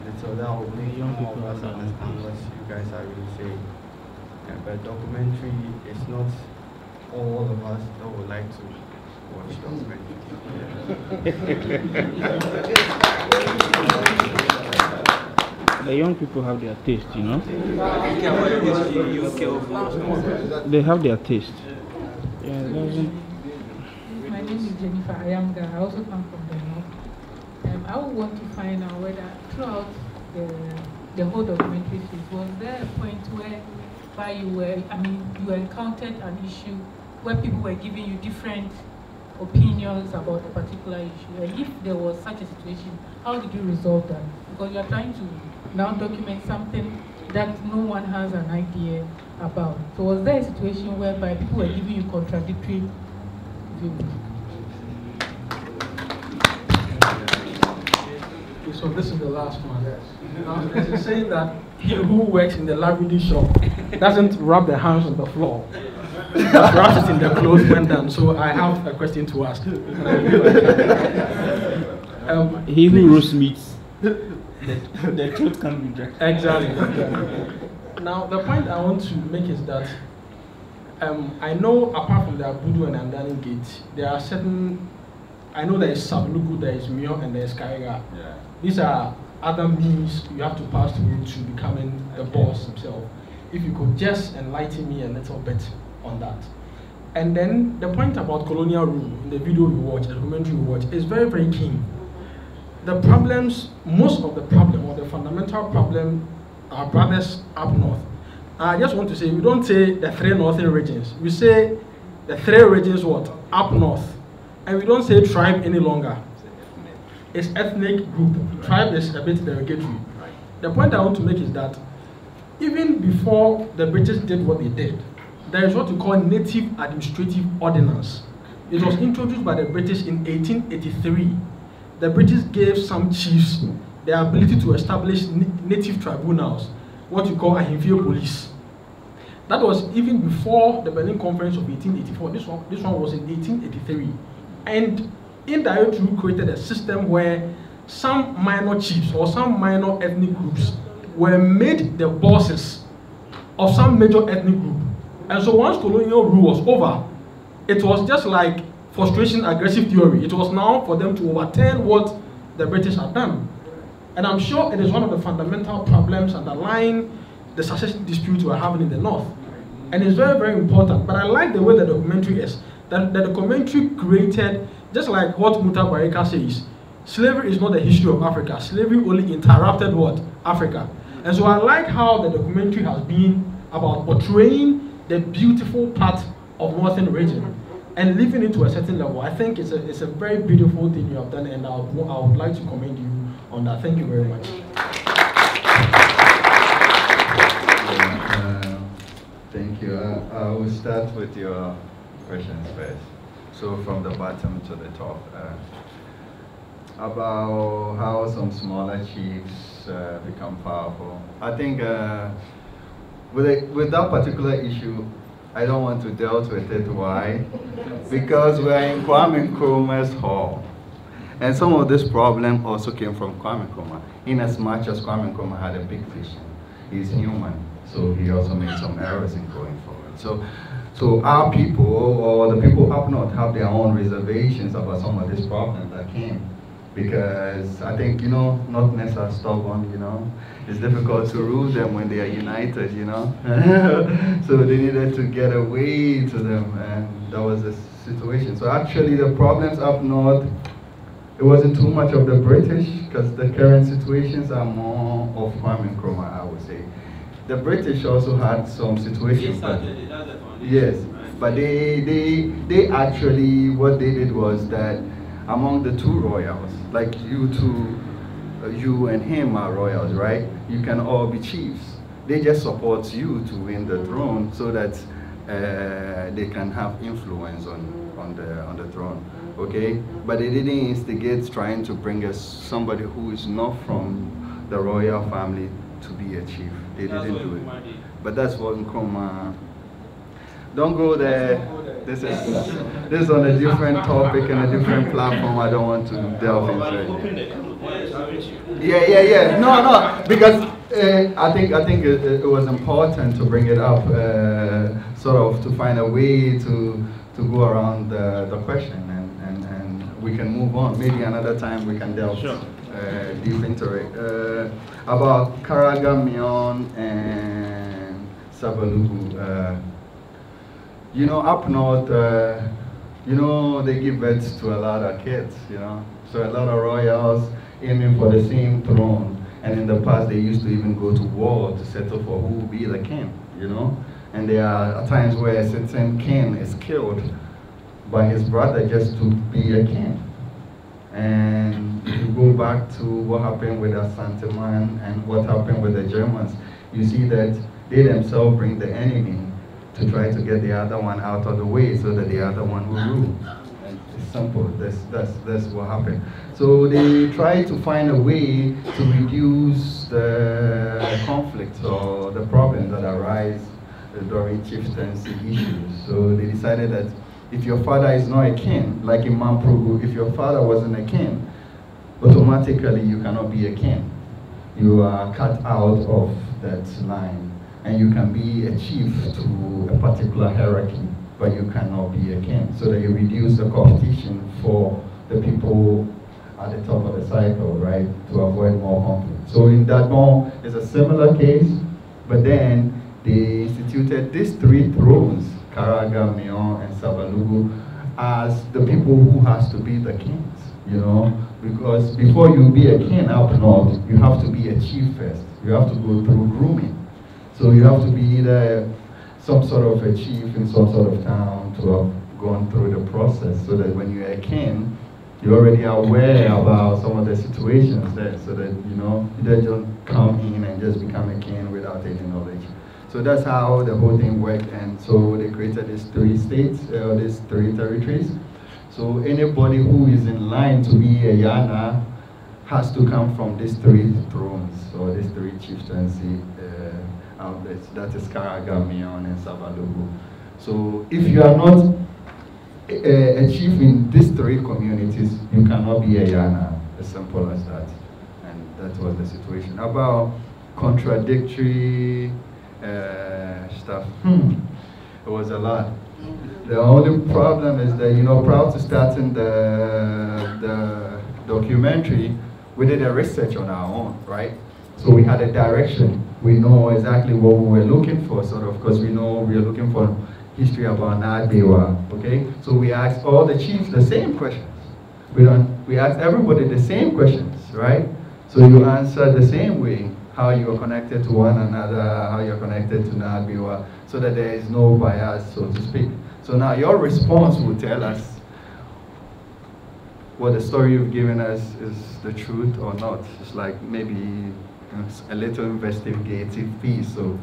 little that will make more of us understand what you guys are really saying. but documentary is not all of us that would like to watch documentary. The young people have their taste, you know. They have their taste. Yeah, my name is Jennifer Ayamga. I also come from the north. I would want to find out whether throughout the whole documentary series, was there a point where you encountered an issue where people were giving you different opinions about a particular issue? And if there was such a situation, how did you resolve that? Because you are trying to now document something that no one has an idea about. So was there a situation whereby people were giving you contradictory views? So this is the last one. Yes. Now, it's saying that he who works in the lavender shop doesn't rub their hands on the floor, but wraps it in the clothes when done. So I have a question to ask. He who roast meats, the truth can be drank. Exactly. Now, the point I want to make is that I know apart from the Abudu and Andani Gate, there are certain, I know there is Sabluku, there is Mio, and there is Kaiga. Yeah. These are other means you have to pass through to becoming the boss himself. If you could just enlighten me a little bit on that. And then the point about colonial rule in the video we watch, the documentary we watch, is very, very keen. The problems, most of the problem, or the fundamental problem, are brothers up north. I just want to say, we don't say the 3 northern regions. We say the 3 regions what? Up north. And we don't say tribe any longer. It's ethnic group. Tribe is a bit derogatory. The point I want to make is that even before the British did what they did, there is what we call Native Administrative Ordinance. It was introduced by the British in 1883. The British gave some chiefs the ability to establish native tribunals, what we call Ahimfie police. That was even before the Berlin Conference of 1884. This one was in 1883. And indirect rule created a system where some minor chiefs or some minor ethnic groups were made the bosses of some major ethnic group. And so once colonial rule was over, it was just like frustration aggressive theory. It was now for them to overturn what the British had done. And I'm sure it is one of the fundamental problems underlying the succession dispute we're having in the north. And it's very, very important. But I like the way the documentary is. That the documentary created, just like what Muta Barika says, slavery is not the history of Africa. Slavery only interrupted what? Africa. And so I like how the documentary has been about portraying the beautiful part of northern region and leaving it to a certain level. I think it's a very beautiful thing you have done, and I would like to commend you on that. Thank you very much. Thank you. I will start with your questions first. So from the bottom to the top, about how some smaller chiefs become powerful. I think with that particular issue, I don't want to delve with it. Why? Because we're in Kwame Nkrumah's hall. And some of this problem also came from Kwame Nkrumah, in as much as Kwame Nkrumah had a big vision. He's human, so he also made some errors in going forward. So our people, or the people up north, have their own reservations about some of these problems that came. Because I think, Northerners are stubborn, It's difficult to rule them when they are united, So they needed to get away to them, and that was the situation. So actually the problems up north, it wasn't too much of the British, because the current situations are more of Kwame Nkrumah, I would say. The British also had some situations. Yes, but they actually, what they did was that among the 2 royals, like you two, you and him are royals, right? You can all be chiefs. They just support you to win the throne so that they can have influence on the throne, okay? But they didn't instigate trying to bring us somebody who is not from the royal family to be a chief. They didn't do it. But that's what Nkrumah. Don't go there. This is on a different topic and a different platform. I don't want to delve into it. Yeah. No, because I think it was important to bring it up, sort of to find a way to go around the question, and we can move on. Maybe another time we can delve deep into it. About Karaga, Mion, and Sabalugu. You know, up north, you know, they give birth to a lot of kids, you know. So a lot of royals aiming for the same throne. And in the past, they used to even go to war to settle for who will be the king, you know. And there are times where a certain king is killed by his brother just to be a king. And if you go back to what happened with Asante-Man and what happened with the Germans, you see that they themselves bring the enemy to try to get the other one out of the way so that the other one will rule. And it's simple, that's what happened. So they try to find a way to reduce the conflicts or the problems that arise during chieftaincy issues. So they decided that if your father is not a king, like in Mamprogo, if your father wasn't a king, automatically you cannot be a king. You are cut out of that line. And you can be a chief to a particular hierarchy, but you cannot be a king. So that you reduce the competition for the people at the top of the cycle, right, to avoid more conflict. So in Dadmon, it's a similar case, but then they instituted these three thrones, Karaga, Mion, and Sabalugu, as the people who has to be the kings, you know, because before you be a king up north, you have to be a chief first. You have to go through grooming. So you have to be either some sort of a chief in some sort of town to have gone through the process, so that when you're a king, you're already aware about some of the situations there, so that, you know, you don't come in and just become a king without any knowledge. So that's how the whole thing worked, and so they created these three states, these three territories. So anybody who is in line to be a Yana has to come from these three thrones, or these three chieftaincy outlets. That is Karaga, Mion, and Sabalugu. So if you are not a chief in these three communities, you cannot be a Yana, as simple as that. And that was the situation. About contradictory stuff, it was a lot. The only problem is that, you know, prior to starting the documentary, we did a research on our own, right? So we had a direction. We know exactly what we were looking for, sort of, because we know we are looking for history about Nadbewa, okay? So we asked all the chiefs the same questions. We asked everybody the same questions, right? So you answer the same way, how you are connected to one another, how you're connected to Nadbewa, so that there is no bias, so to speak. So now your response will tell us what the story you've given us is the truth or not. It's like maybe a little investigative piece. So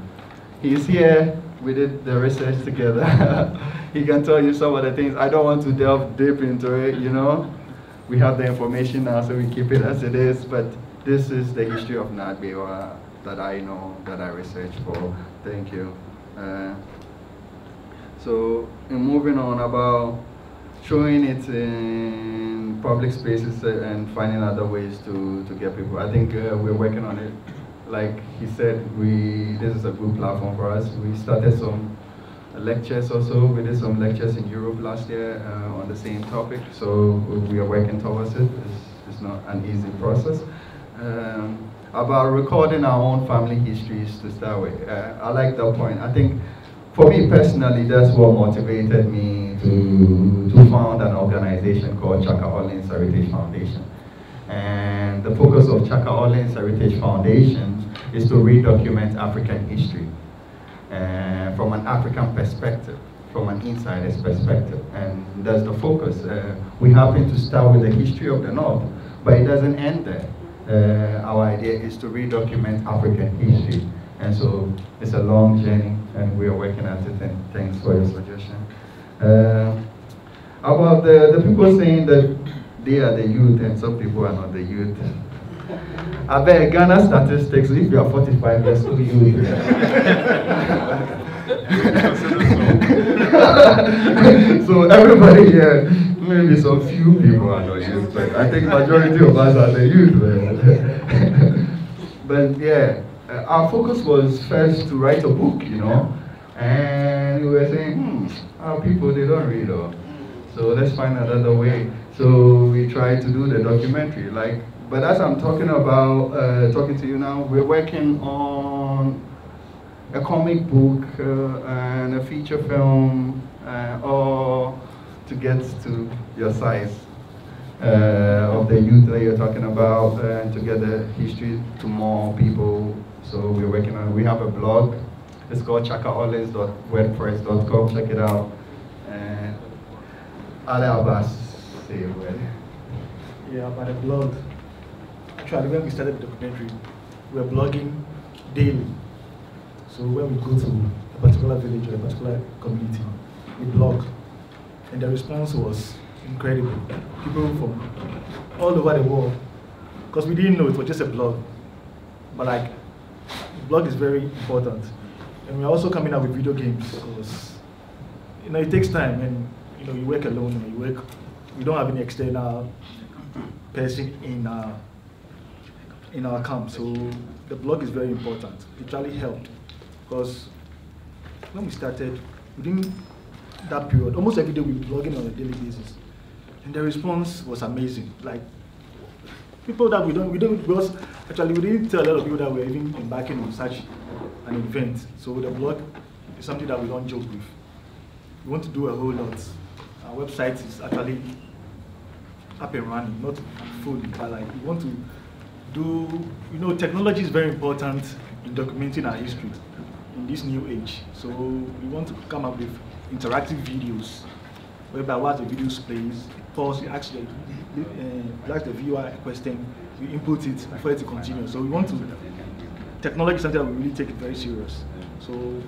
he's here, we did the research together. He can tell you some of the things. I don't want to delve deep into it, you know. We have the information now, so we keep it as it is, but this is the history of Nadbewa that I know, that I researched for. Thank you. So, in moving on about showing it in public spaces and finding other ways to get people. I think we're working on it. Like he said, this is a good platform for us. We started some lectures also. We did some lectures in Europe last year on the same topic. So we are working towards it. It's not an easy process. About recording our own family histories to start with. I like that point. I think for me personally, that's what motivated me to found an organization called Chaka Orleans Heritage Foundation. And the focus of Chaka Orleans Heritage Foundation is to redocument African history from an African perspective, from an insider's perspective. And that's the focus. We happen to start with the history of the North, but it doesn't end there. Our idea is to redocument African history. And so it's a long journey, and we are working at it, and thanks for your suggestion. About the people saying that they are the youth and some people are not the youth. I bet Ghana statistics, if you are 45 years old, youth. So everybody here, maybe some few people are not youth, but I think majority of us are the youth. But yeah, our focus was first to write a book, you know, and we were saying, our people, they don't read, so let's find another way. So we tried to do the documentary, but as I'm talking to you now, we're working on a comic book and a feature film, all to get to your size of the youth that you're talking about, and to get the history to more people. So we're working on. We have a blog. It's called chakaoles.wordpress.com. Check it out. And Ale Abbas, say a word. Yeah, about the blog. Actually, when we started the documentary, we were blogging daily. So when we go to a particular village or a particular community, we blog. And the response was incredible. People from all over the world, because we didn't know it was just a blog. But the blog is very important. And we're also coming up with video games, because it takes time, and you work alone, and we don't have any external person in our camp. So the blog is very important. It really helped, because when we started, within that period, almost every day we were blogging on a daily basis, and the response was amazing. People that we didn't tell a lot of people that we're even embarking on such an event. So the blog is something that we don't joke with. We want to do a whole lot. Our website is actually up and running, not fully, but we want to do, technology is very important in documenting our history in this new age. So we want to come up with interactive videos, whereby once the video plays, pause, you ask the viewer a question, we input it before it to continue. So we want to, technology is something that we really take it very serious. So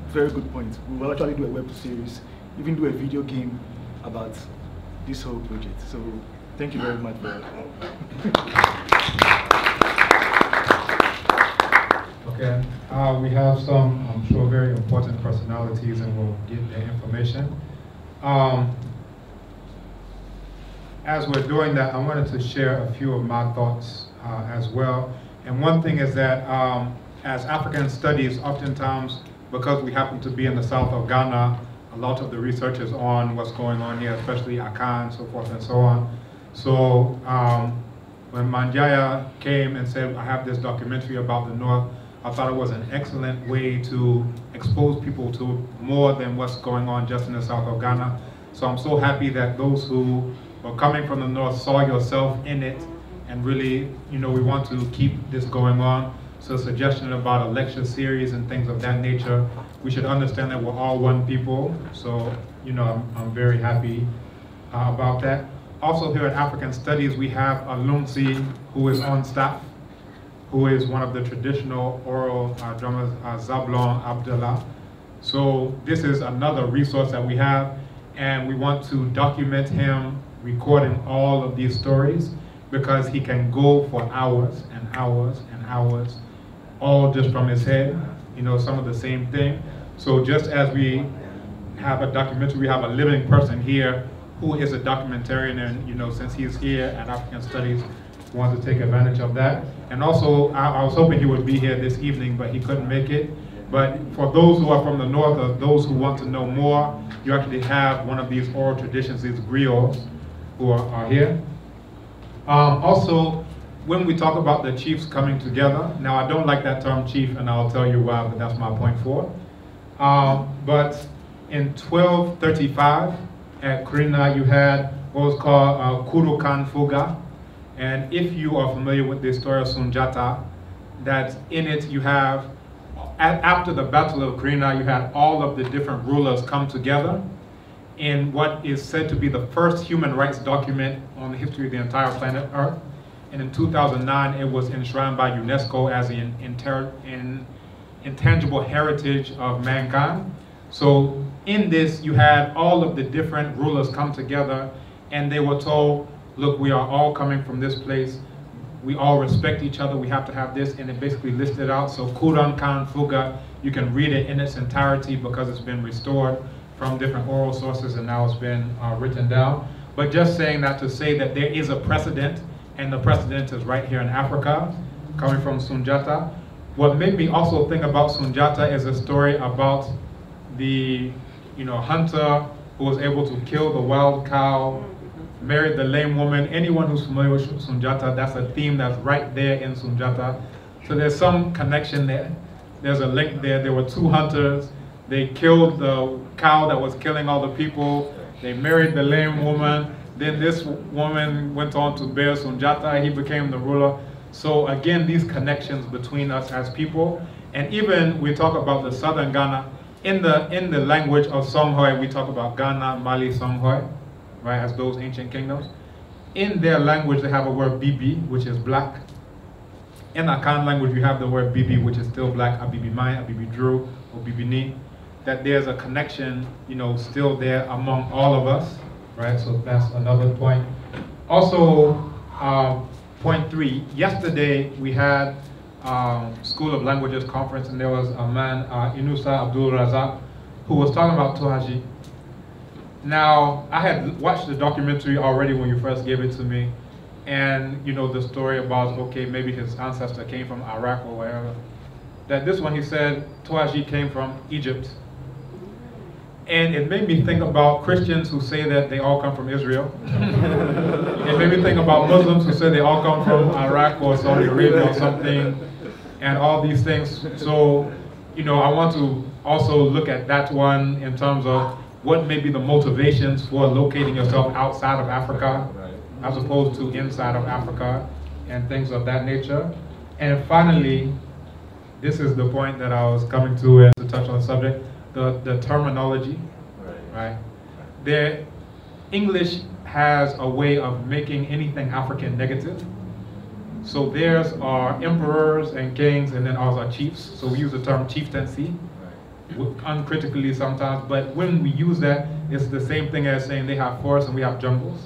very good point. We will actually do a web series, even do a video game about this whole project. So thank you very much for that. Okay, we have some, I'm sure, very important personalities, and we'll get their information. As we're doing that, I wanted to share a few of my thoughts as well. And one thing is that as African studies, oftentimes, because we happen to be in the south of Ghana, a lot of the research is on what's going on here, especially Accra and so forth and so on. So when Mandiaya came and said, I have this documentary about the North, I thought it was an excellent way to expose people to more than what's going on just in the south of Ghana. So I'm so happy that those who were coming from the North saw yourself in it, and really, we want to keep this going on. So a suggestion about a lecture series and things of that nature, we should understand that we're all one people. So, I'm very happy about that. Also here at African Studies, we have Alunsi, who is on staff, who is one of the traditional oral drummers, Zablon Abdullah. So this is another resource that we have, and we want to document him recording all of these stories, because he can go for hours and hours and hours, all just from his head, some of the same thing. So just as we have a documentary, we have a living person here who is a documentarian, and since he's here at African Studies, wants to take advantage of that. And also, I was hoping he would be here this evening, but he couldn't make it. But for those who are from the North, or those who want to know more, you actually have one of these oral traditions, these griots, who are here. Also, when we talk about the chiefs coming together, now I don't like that term chief, and I'll tell you why, but that's my point for. But in 1235 at Krina, you had what was called Kurukan Fuga. And if you are familiar with the story of Sunjata, that in it you have, after the Battle of Krina, you had all of the different rulers come together in what is said to be the first human rights document on the history of the entire planet Earth. And in 2009, it was enshrined by UNESCO as an intangible heritage of mankind. So in this, you had all of the different rulers come together, and they were told, look, we are all coming from this place. we all respect each other, we have to have this, and it basically listed out. So Quran Khan Fuga, you can read it in its entirety because it's been restored from different oral sources and now it's been written down. But just saying that to say that there is a precedent, and the precedent is right here in Africa, coming from Sunjata. What made me also think about Sunjata is a story about the hunter who was able to kill the wild cow, married the lame woman. Anyone who's familiar with Sunjata, that's a theme that's right there in Sunjata. So there's some connection there. There's a link there. There were two hunters. They killed the cow that was killing all the people. They married the lame woman. Then this woman went on to bear Sunjata. He became the ruler. So again, these connections between us as people. And even we talk about the southern Ghana. In the language of Songhai, we talk about Ghana, Mali, Songhai, right, as those ancient kingdoms. In their language, they have a word Bibi, which is black. In Akan language, you have the word Bibi, which is still black, Abibi Mai, Abibi Drew, or Bibini. That there's a connection, still there among all of us, right? So that's another point. Also, point 3, yesterday we had School of Languages conference, and there was a man, Inusa Abdul Razak, who was talking about Tohaji. Now, I had watched the documentary already when you first gave it to me, and the story about, okay, maybe his ancestor came from Iraq or wherever. That this one, he said, Tohaji came from Egypt. And it made me think about Christians who say that they all come from Israel. It made me think about Muslims who say they all come from Iraq or Saudi Arabia or something, and all these things. So, I want to also look at that one in terms of what may be the motivations for locating yourself outside of Africa, as opposed to inside of Africa, and things of that nature. And finally, this is the point that I was coming to, and to touch on the subject. The terminology, right? Their English has a way of making anything African negative. So theirs are emperors and kings, and then ours are chiefs. So we use the term chieftaincy, uncritically sometimes, but when we use that, it's the same thing as saying they have forests and we have jungles.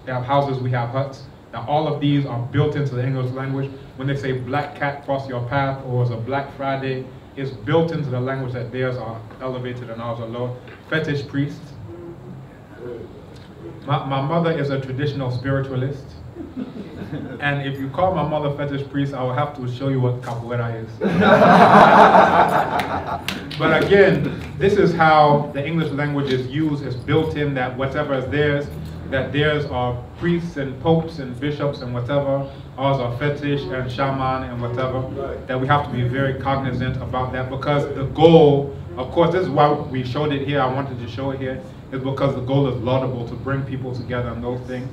They have houses, we have huts. Now all of these are built into the English language. When they say black cat cross your path, or it's a Black Friday, it's built into the language that theirs are elevated and ours are lower. Fetish priest. My mother is a traditional spiritualist. And if you call my mother fetish priest, I will have to show you what capoeira is. But again, this is how the English language is used. It's built in that whatever is theirs, that theirs are priests and popes and bishops and whatever. Ours are fetish and shaman and whatever. That we have to be very cognizant about that, because the goal, of course, this is why we showed it here. I wanted to show it here, is because the goal is laudable, to bring people together and those things.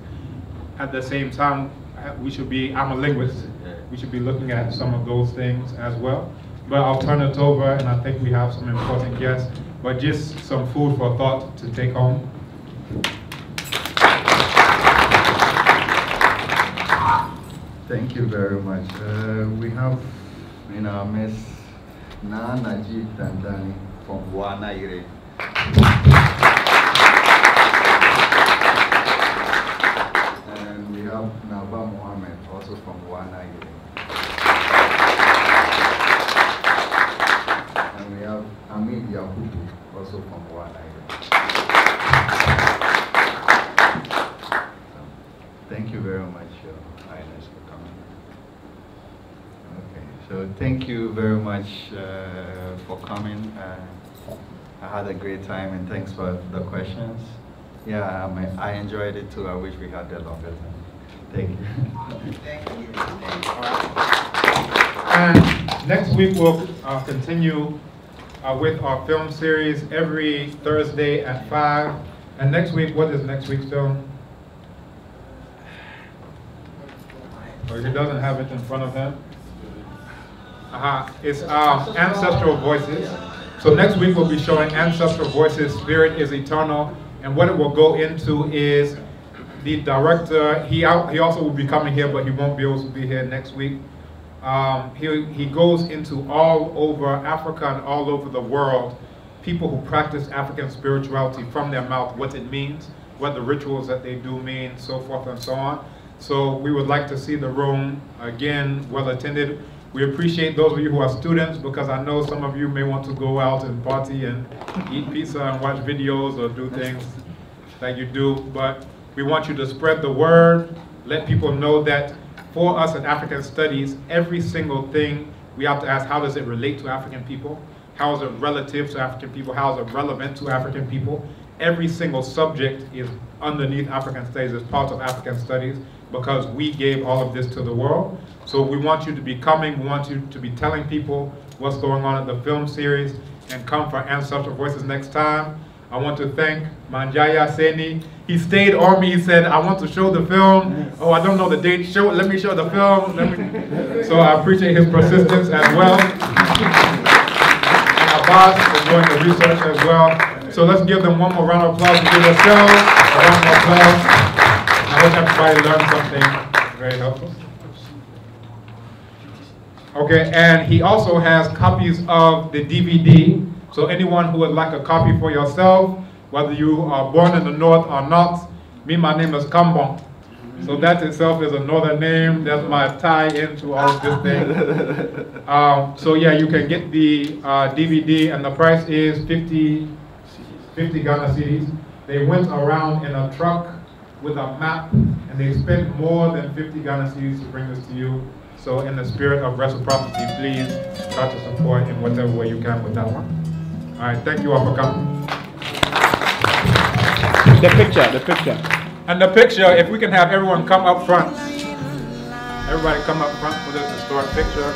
At the same time, we should be, I'm a linguist, we should be looking at some of those things as well. But I'll turn it over, and I think we have some important guests, but just some food for thought to take home. Thank you very much. We have in our midst Na Najib Tantani from Wanaire. And we have Naba Mohammed, also from Wanaire. And we have Hamid Yakubu, also from Wanaire. Thank you very much, Highness, for coming. Okay, so thank you very much for coming. I had a great time, and thanks for the questions. Yeah, I enjoyed it too. I wish we had the longer time. Thank you. Thank you. And next week we'll continue with our film series every Thursday at 5. And next week, what is next week's film? Or he doesn't have it in front of him. It's Ancestral Voices. So next week we'll be showing Ancestral Voices, Spirit is Eternal. And what it will go into is the director, he also will be coming here, but he won't be able to be here next week. He goes into all over Africa and all over the world, people who practice African spirituality from their mouth, what it means, what the rituals that they do mean, so forth and so on. So we would like to see the room, again, well attended. We appreciate those of you who are students, because I know some of you may want to go out and party and eat pizza and watch videos or do things that you do, but we want you to spread the word, let people know that for us in African Studies, every single thing we have to ask, how does it relate to African people? How is it relative to African people? How is it relevant to African people? Every single subject is underneath African Studies, as part of African Studies, because we gave all of this to the world. So we want you to be coming, we want you to be telling people what's going on at the film series, and come for Ancestral Voices next time. I want to thank Manjaya Seni. He stayed on me, he said, I want to show the film. Yes. Oh, I don't know the date, let me show the film. So I appreciate his persistence as well. And Abbas is doing the research as well. So let's give them one more round of applause to give themselves a round of applause. I hope everybody learned something very helpful. Okay, and he also has copies of the DVD. So anyone who would like a copy for yourself, whether you are born in the north or not, my name is Kambon. So that itself is a northern name. That's my tie into all of this thing. So yeah, you can get the DVD, and the price is 50 Ghana cedis. They went around in a truck with a map, and they spent more than 50 Ghana cedis to bring this to you. So in the spirit of reciprocity, please try to support in whatever way you can with that one. All right, thank you all for coming. The picture. And the picture, if we can have everyone come up front. Everybody come up front for this historic picture.